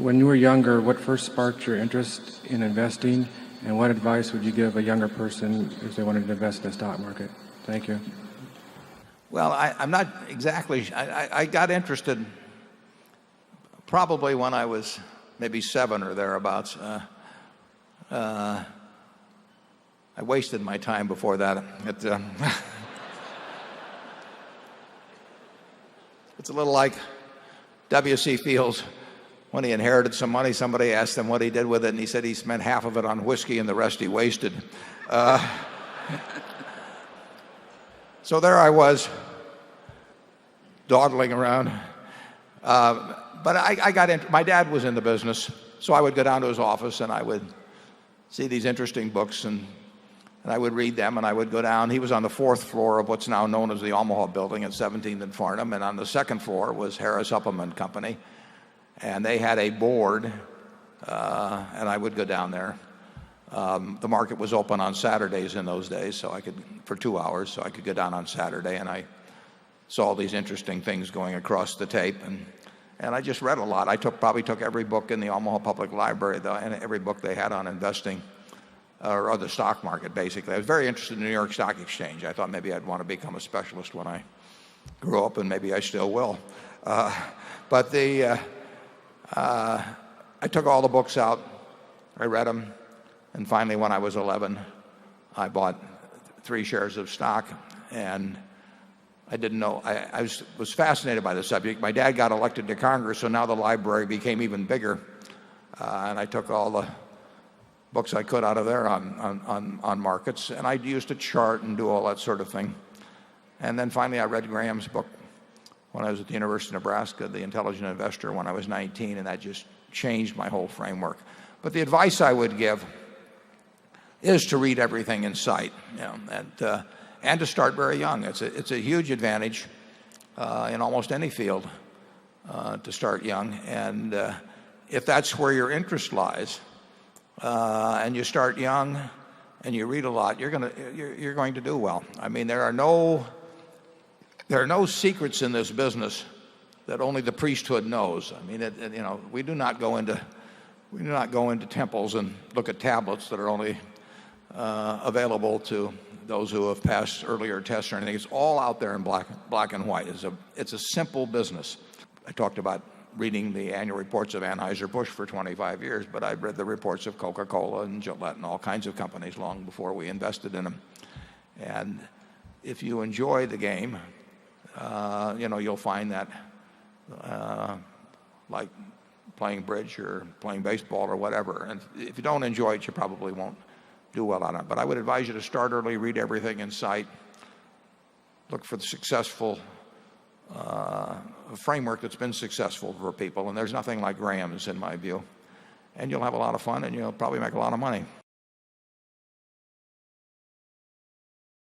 when you were younger, what first sparked your interest in investing, and what advice would you give a younger person if they wanted to invest in the stock market? Thank you. Well, I'm not exactly. I got interested probably when I was maybe 7 or thereabouts. I wasted my time before that. It's a little like W.C. Fields. When he inherited some money, somebody asked him what he did with it, and he said he spent half of it on whiskey and the rest he wasted. So there I was, dawdling around. But I got into, my dad was in the business, so I would go down to his office and I would see these interesting books, and I would read them, and I would go down. He was on the 4th floor of what's now known as the Omaha Building at 17th and Farnham, and on the 2nd floor was Harris Uppelman Company, and they had a board, and I would go down there. The market was open on Saturdays in those days, so I could, for 2 hours, so I could go down on Saturday, and I saw all these interesting things going across the tape, and I just read a lot. I probably took every book in the Omaha Public Library, and every book they had on investing, or the stock market, basically. I was very interested in the New York Stock Exchange. I thought maybe I'd want to become a specialist when I grew up, and maybe I still will. But I took all the books out. I read them. And finally, when I was 11, I bought 3 shares of stock. And I didn't know. I was fascinated by the subject. My dad got elected to Congress, so now the library became even bigger. And I took all the books I could out of there on markets. And I used a chart and do all that sort of thing. And then finally, I read Graham's book when I was at the University of Nebraska, The Intelligent Investor, when I was 19, and that just changed my whole framework. But the advice I would give is to read everything in sight, and to start very young. It's a huge advantage in almost any field to start young. And if that's where your interest lies, and you start young and you read a lot, you're going to do well. I mean, there are no secrets in this business that only the priesthood knows. I mean, we do not go into temples and look at tablets that are only available to those who have passed earlier tests or anything. It's all out there in black and white. It's a simple business. I talked about reading the annual reports of Anheuser-Busch for 25 years, but I've read the reports of Coca-Cola and Gillette and all kinds of companies long before we invested in them. And if you enjoy the game, you'll find that like playing bridge or playing baseball or whatever. And if you don't enjoy it, you probably won't do well on it. But I would advise you to start early, read everything in sight, look for the successful framework that's been successful for people. And there's nothing like Graham's, in my view. And you'll have a lot of fun, and you'll probably make a lot of money.